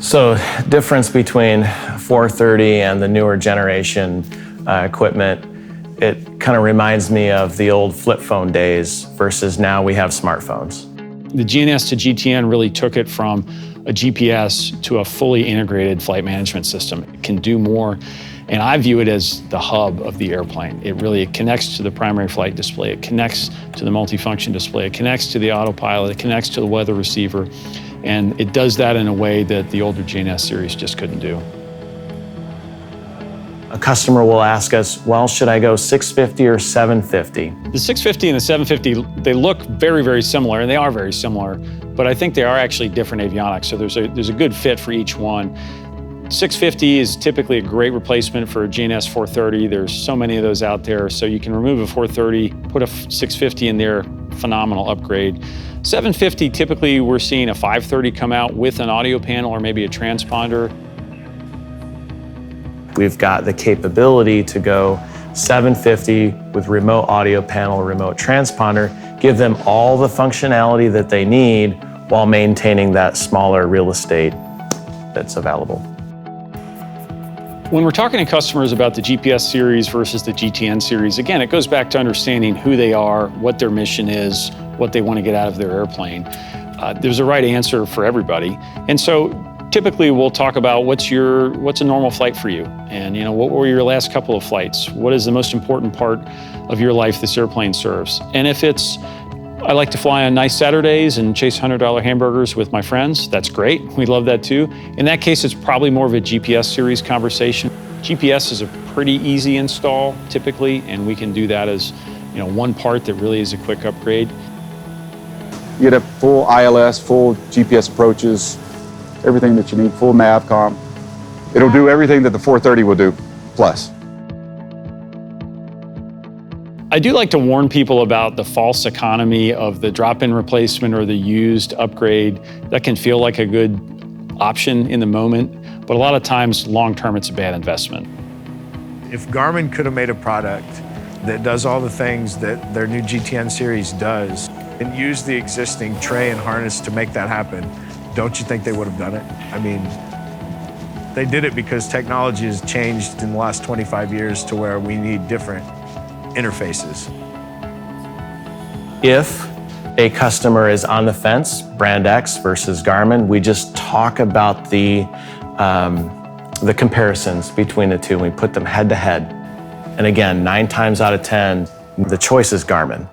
So difference between 430 and the newer generation equipment, it kind of reminds me of the old flip phone days versus now we have smartphones. The GNS to GTN really took it from a GPS to a fully integrated flight management system. It can do more, and I view it as the hub of the airplane. It connects to the primary flight display, it connects to the multifunction display, it connects to the autopilot, it connects to the weather receiver, and it does that in a way that the older GNS series just couldn't do. A customer will ask us, well, should I go 650 or 750? The 650 and the 750, they look very, very similar, and they are very similar, but I think they are actually different avionics, so there's a good fit for each one. 650 is typically a great replacement for a GNS 430. There's so many of those out there, so you can remove a 430, put a 650 in there, phenomenal upgrade. 750, typically we're seeing a 530 come out with an audio panel or maybe a transponder. We've got the capability to go 750 with remote audio panel, remote transponder, give them all the functionality that they need while maintaining that smaller real estate that's available. When we're talking to customers about the GPS series versus the GTN series, again, it goes back to understanding who they are, what their mission is, what they want to get out of their airplane. There's a right answer for everybody. And so typically we'll talk about what's a normal flight for you? And what were your last couple of flights? What is the most important part of your life this airplane serves? And if it's, I like to fly on nice Saturdays and chase $100 hamburgers with my friends, that's great. We love that too. In that case, it's probably more of a GPS series conversation. GPS is a pretty easy install typically, and we can do that as one part that really is a quick upgrade. You get a full ILS, full GPS approaches, everything that you need, full nav, comm. It'll do everything that the 430 will do, plus. I do like to warn people about the false economy of the drop-in replacement or the used upgrade. That can feel like a good option in the moment, but a lot of times, long-term, it's a bad investment. If Garmin could have made a product that does all the things that their new GTN series does and use the existing tray and harness to make that happen, don't you think they would have done it? I mean, they did it because technology has changed in the last 25 years to where we need different interfaces. If a customer is on the fence, brand X versus Garmin, we just talk about the comparisons between the two. We put them head to head. And again, 9 times out of 10, the choice is Garmin.